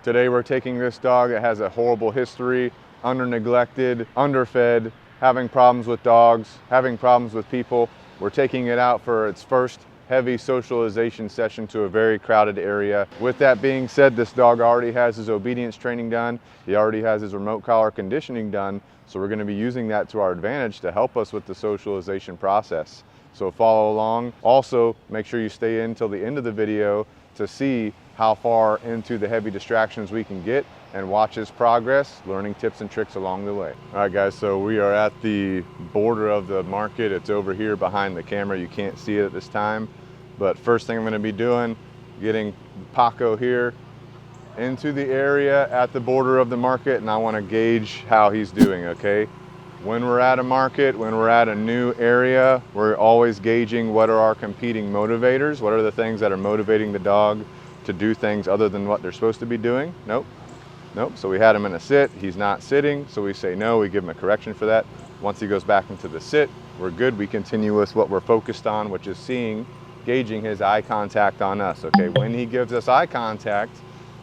Today we're taking this dog that has a horrible history, under-neglected, underfed, having problems with dogs, having problems with people. We're taking it out for its first heavy socialization session to a very crowded area. With that being said, this dog already has his obedience training done. He already has his remote collar conditioning done. So we're going to be using that to our advantage to help us with the socialization process. So follow along. Also, make sure you stay in till the end of the video to see how far into the heavy distractions we can get and watch his progress, learning tips and tricks along the way. All right guys, so we are at the border of the market. It's over here behind the camera. You can't see it at this time. But first thing I'm gonna be doing, getting Paco here into the area at the border of the market, and I wanna gauge how he's doing, okay? When we're at a market, when we're at a new area, we're always gauging what are our competing motivators, what are the things that are motivating the dog to do things other than what they're supposed to be doing. Nope. So we had him in a sit, he's not sitting, so we say no, we give him a correction for that. Once he goes back into the sit, we're good. We continue with what we're focused on, which is gauging his eye contact on us, okay? When he gives us eye contact,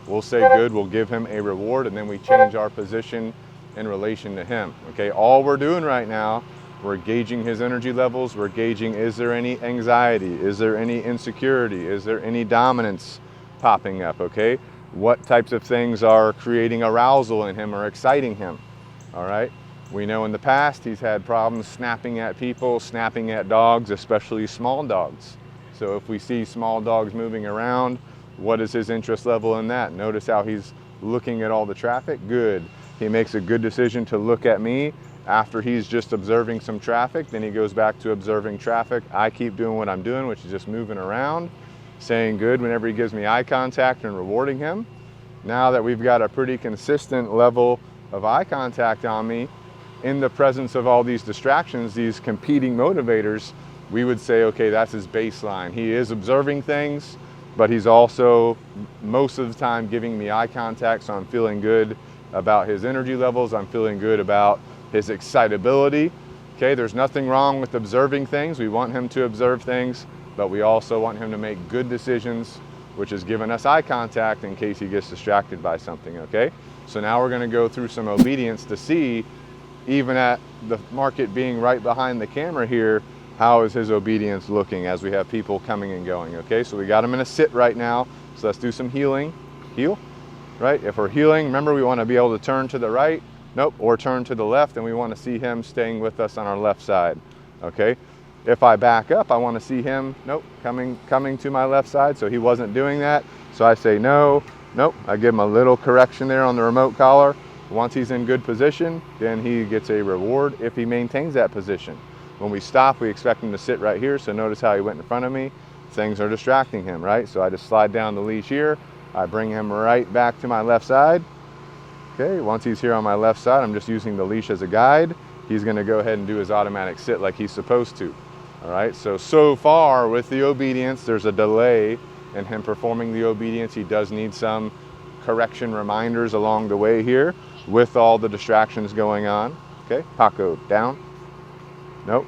we'll say good, we'll give him a reward, and then we change our position in relation to him, okay? All we're doing right now, we're gauging his energy levels, we're gauging, is there any anxiety, is there any insecurity, is there any dominance popping up, okay? What types of things are creating arousal in him or exciting him, all right? We know in the past he's had problems snapping at people, snapping at dogs, especially small dogs. So if we see small dogs moving around, what is his interest level in that? Notice how he's looking at all the traffic. Good. He makes a good decision to look at me after he's just observing some traffic. Then he goes back to observing traffic. I keep doing what I'm doing, which is just moving around, saying good whenever he gives me eye contact and rewarding him. Now that we've got a pretty consistent level of eye contact on me in the presence of all these distractions, these competing motivators, we would say, okay, that's his baseline. He is observing things, but he's also most of the time giving me eye contact, so I'm feeling good about his energy levels. I'm feeling good about his excitability. Okay, there's nothing wrong with observing things. We want him to observe things, but we also want him to make good decisions, which is giving us eye contact in case he gets distracted by something, okay? So now we're gonna go through some obedience to see, even at the market being right behind the camera here, how is his obedience looking as we have people coming and going, okay? So we got him in a sit right now, so let's do some healing. Heel, right? If we're healing, remember we wanna be able to turn to the right, nope, or turn to the left, and we wanna see him staying with us on our left side, okay? If I back up, I wanna see him, nope, coming to my left side, so he wasn't doing that. So I say no, nope, I give him a little correction there on the remote collar. Once he's in good position, then he gets a reward if he maintains that position. When we stop, we expect him to sit right here, so notice how he went in front of me. Things are distracting him, right? So I just slide down the leash here, I bring him right back to my left side. Okay, once he's here on my left side, I'm just using the leash as a guide. He's gonna go ahead and do his automatic sit like he's supposed to. All right, so far with the obedience, there's a delay in him performing the obedience. He does need some correction reminders along the way here with all the distractions going on. Okay, Paco, down. Nope.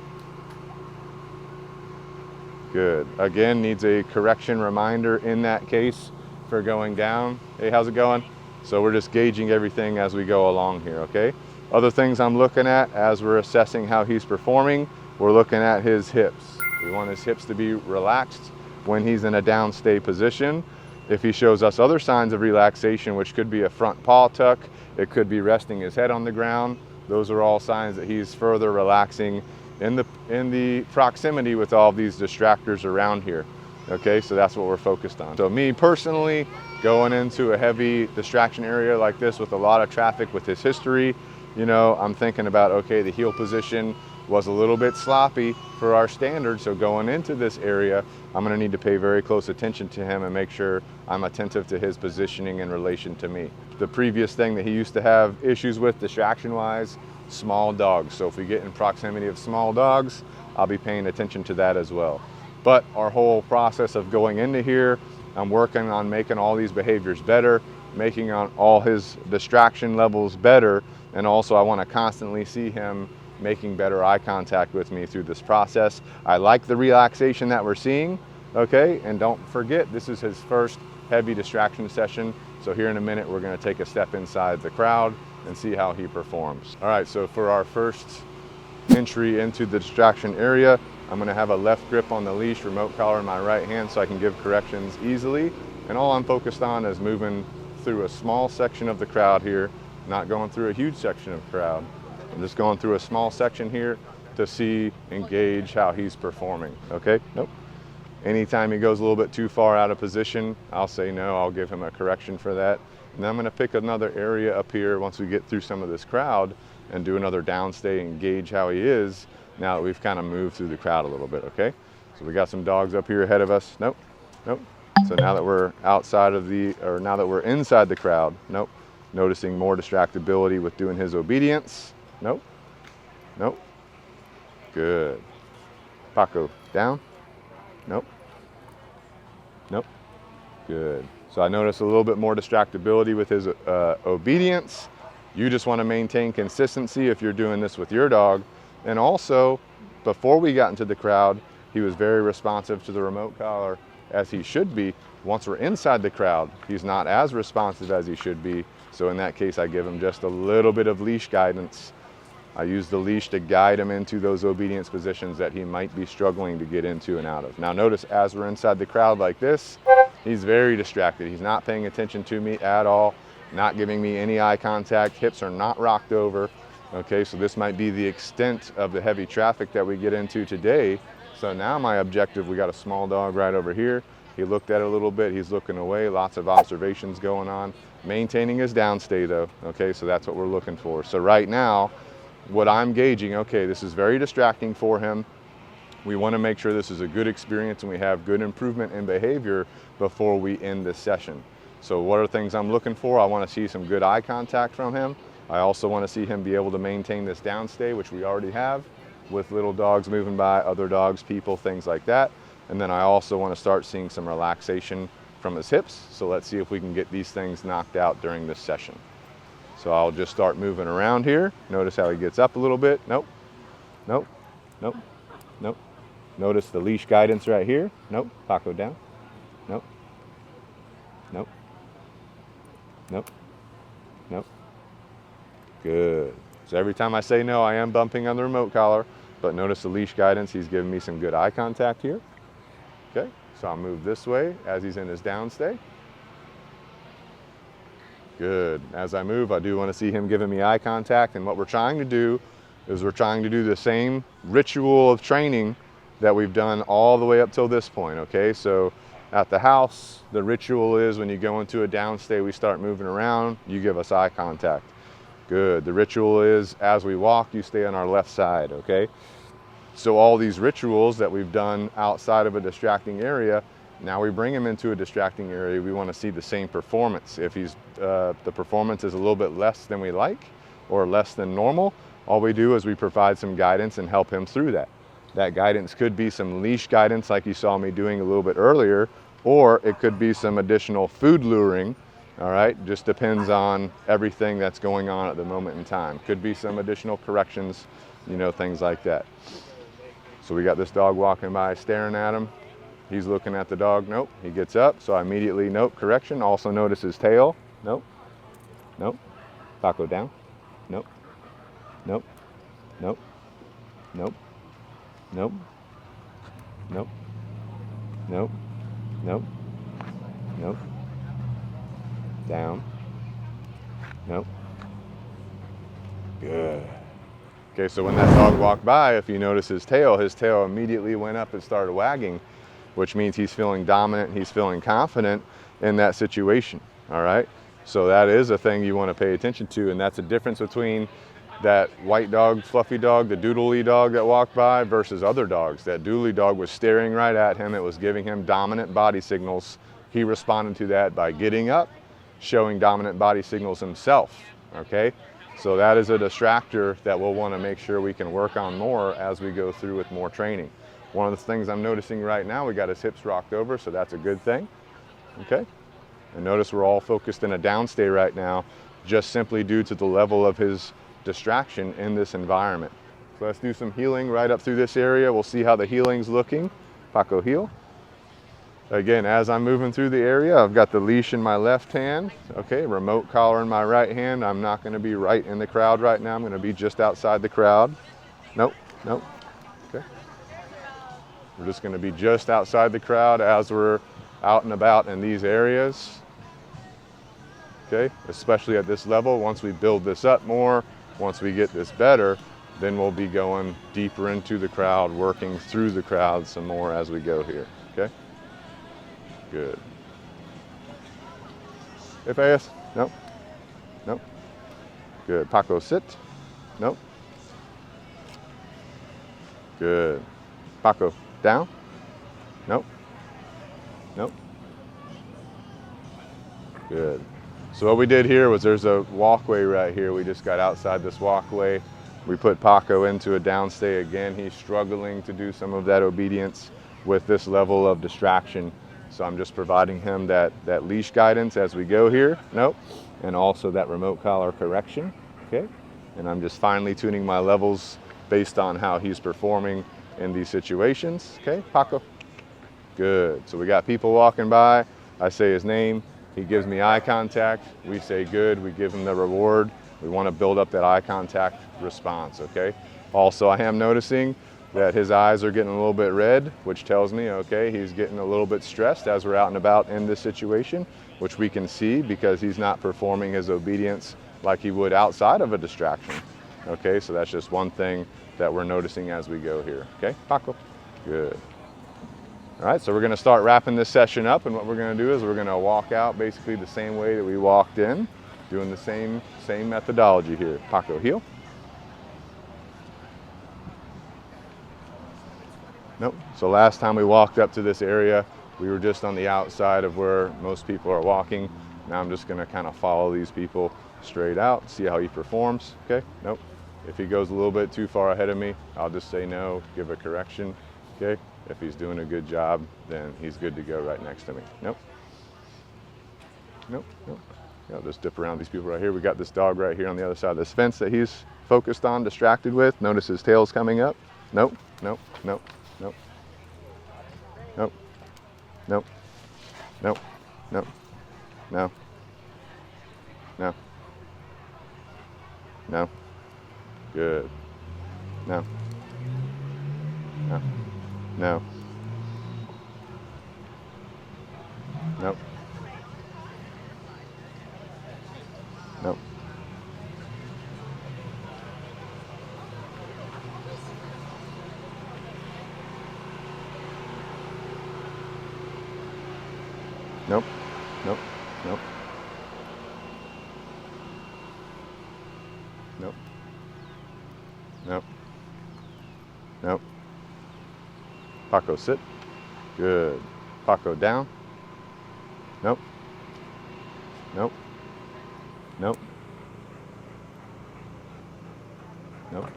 Good. Again, needs a correction reminder in that case for going down. Hey, how's it going? So we're just gauging everything as we go along here, okay? Other things I'm looking at as we're assessing how he's performing, we're looking at his hips. We want his hips to be relaxed when he's in a downstay position. If he shows us other signs of relaxation, which could be a front paw tuck, it could be resting his head on the ground, those are all signs that he's further relaxing in the proximity with all these distractors around here. Okay, so that's what we're focused on. So me personally, going into a heavy distraction area like this with a lot of traffic with his history, you know, I'm thinking about, okay, the heel position was a little bit sloppy for our standards, so going into this area, I'm gonna need to pay very close attention to him and make sure I'm attentive to his positioning in relation to me. The previous thing that he used to have issues with distraction-wise, small dogs. So if we get in proximity of small dogs, I'll be paying attention to that as well. But our whole process of going into here, I'm working on making all these behaviors better, making on all his distraction levels better, and also I want to constantly see him making better eye contact with me through this process. I like the relaxation that we're seeing, okay? And don't forget, this is his first heavy distraction session, So here in a minute, we're gonna take a step inside the crowd and see how he performs. All right, so for our first entry into the distraction area, I'm gonna have a left grip on the leash, remote collar in my right hand so I can give corrections easily. And all I'm focused on is moving through a small section of the crowd here, not going through a huge section of the crowd. I'm just going through a small section here to see, engage how he's performing, okay? Nope. Anytime he goes a little bit too far out of position, I'll say no, I'll give him a correction for that. And then I'm gonna pick another area up here once we get through some of this crowd and do another downstay and gauge how he is now that we've kind of moved through the crowd a little bit, okay? So we got some dogs up here ahead of us. Nope, nope. So now that we're outside of now that we're inside the crowd, nope. Noticing more distractibility with doing his obedience. Nope, nope. Good. Paco, down. Nope. Nope. Good. So I notice a little bit more distractibility with his obedience. You just want to maintain consistency if you're doing this with your dog. And also, before we got into the crowd, he was very responsive to the remote collar, as he should be. Once we're inside the crowd, he's not as responsive as he should be. So in that case, I give him just a little bit of leash guidance. I use the leash to guide him into those obedience positions that he might be struggling to get into and out of. Now notice, as we're inside the crowd like this, he's very distracted. He's not paying attention to me at all, not giving me any eye contact. Hips are not rocked over. Okay, so this might be the extent of the heavy traffic that we get into today. So now my objective, we got a small dog right over here. He looked at it a little bit, he's looking away, lots of observations going on. Maintaining his downstay though, okay, so that's what we're looking for. So right now, what I'm gauging, okay, this is very distracting for him. We want to make sure this is a good experience and we have good improvement in behavior before we end this session. So what are things I'm looking for? I want to see some good eye contact from him. I also want to see him be able to maintain this downstay, which we already have, with little dogs moving by, other dogs, people, things like that. And then I also want to start seeing some relaxation from his hips. So let's see if we can get these things knocked out during this session. So I'll just start moving around here. Notice how he gets up a little bit. Nope, nope, nope, nope. Notice the leash guidance right here. Nope, Paco down. Nope, nope, nope, nope. Good. So every time I say no, I am bumping on the remote collar, but notice the leash guidance. He's giving me some good eye contact here. Okay, so I'll move this way as he's in his downstay. Good. As I move, I do want to see him giving me eye contact. And what we're trying to do is we're trying to do the same ritual of training that we've done all the way up till this point, okay? So at the house, the ritual is when you go into a downstay, we start moving around, you give us eye contact. Good. The ritual is as we walk, you stay on our left side, okay? So all these rituals that we've done outside of a distracting area, now we bring him into a distracting area, we want to see the same performance. If the performance is a little bit less than we like or less than normal, all we do is we provide some guidance and help him through that. That guidance could be some leash guidance like you saw me doing a little bit earlier, or it could be some additional food luring, all right? Just depends on everything that's going on at the moment in time. Could be some additional corrections, you know, things like that. So we got this dog walking by staring at him. He's looking at the dog, nope. He gets up, so I immediately, nope, correction. Also notice his tail, nope, nope. Paco down, nope, nope, nope, nope, nope, nope, nope, nope, nope, down, nope. Good. Okay, so when that dog walked by, if you notice his tail immediately went up and started wagging, which means he's feeling dominant, he's feeling confident in that situation, all right? So that is a thing you want to pay attention to, and that's a difference between that white dog, fluffy dog, the doodly dog that walked by versus other dogs. That doodly dog was staring right at him, it was giving him dominant body signals. He responded to that by getting up, showing dominant body signals himself, okay? So that is a distractor that we'll want to make sure we can work on more as we go through with more training. One of the things I'm noticing right now, we got his hips rocked over, so that's a good thing, okay? And notice we're all focused in a downstay right now, just simply due to the level of his distraction in this environment. So let's do some healing right up through this area. We'll see how the healing's looking. Paco, heel. Again, as I'm moving through the area, I've got the leash in my left hand, okay, remote collar in my right hand. I'm not gonna be right in the crowd right now. I'm gonna be just outside the crowd. Nope, nope, okay. We're just gonna be just outside the crowd as we're out and about in these areas, okay? Especially at this level. Once we build this up more, once we get this better, then we'll be going deeper into the crowd, working through the crowd some more as we go here, okay? Good. FAS? Nope. Nope. Good. Paco, sit. Nope. Good. Paco, down. Nope. Nope. Good. So what we did here was there's a walkway right here. We just got outside this walkway. We put Paco into a downstay again. He's struggling to do some of that obedience with this level of distraction. So I'm just providing him that leash guidance as we go here. Nope. And also that remote collar correction. Okay. And I'm just finely tuning my levels based on how he's performing in these situations. Okay, Paco. Good. So we got people walking by. I say his name. He gives me eye contact. We say good. We give him the reward. We want to build up that eye contact response. Okay. Also, I am noticing that his eyes are getting a little bit red, which tells me, okay, he's getting a little bit stressed as we're out and about in this situation, which we can see because he's not performing his obedience like he would outside of a distraction. Okay, so that's just one thing that we're noticing as we go here. Okay, Paco, good. All right, so we're gonna start wrapping this session up, and what we're gonna do is we're gonna walk out basically the same way that we walked in, doing the same methodology here. Paco, heel. Nope. So last time we walked up to this area, we were just on the outside of where most people are walking. Now I'm just gonna kind of follow these people straight out, see how he performs. Okay, nope. If he goes a little bit too far ahead of me, I'll just say no, give a correction. Okay, if he's doing a good job, then he's good to go right next to me. Nope. Nope, nope. I'll just dip around these people right here. We got this dog right here on the other side of this fence that he's focused on, distracted with. Notice his tail's coming up. Nope, nope, nope. Nope. Nope. Nope. Nope. Nope. No. No. No. Good. No. No. No. Nope. Nope. Nope, nope, nope. Nope. Nope. Nope. Paco, sit. Good. Paco, down. Nope. Nope. Nope. Nope.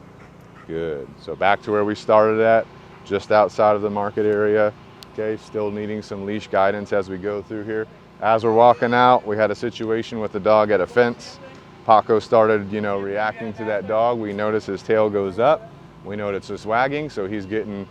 Good. So back to where we started at, just outside of the market area. Okay, still needing some leash guidance as we go through here. As we're walking out, we had a situation with the dog at a fence. Paco started, reacting to that dog. We notice his tail goes up. We notice it's wagging, so he's getting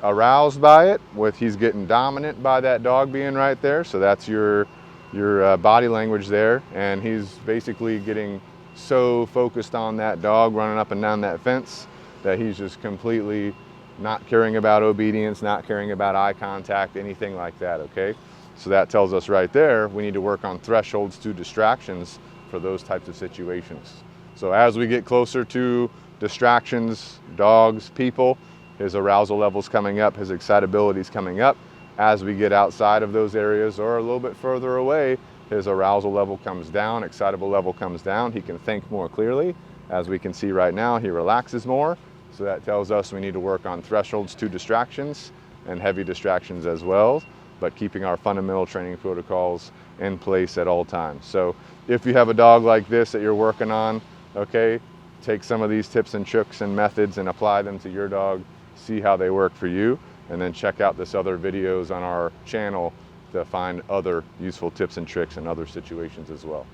aroused by it. He's getting dominant by that dog being right there. So that's your body language there. And he's basically getting so focused on that dog running up and down that fence that he's just completely not caring about obedience, not caring about eye contact, anything like that, okay? So that tells us right there, we need to work on thresholds to distractions for those types of situations. So as we get closer to distractions, dogs, people, his arousal level's coming up, his excitability's coming up. As we get outside of those areas or a little bit further away, his arousal level comes down, excitable level comes down. He can think more clearly. As we can see right now, he relaxes more. So that tells us we need to work on thresholds to distractions and heavy distractions as well, but keeping our fundamental training protocols in place at all times. So if you have a dog like this that you're working on, okay, take some of these tips and tricks and methods and apply them to your dog, see how they work for you, and then check out this other videos on our channel to find other useful tips and tricks in other situations as well.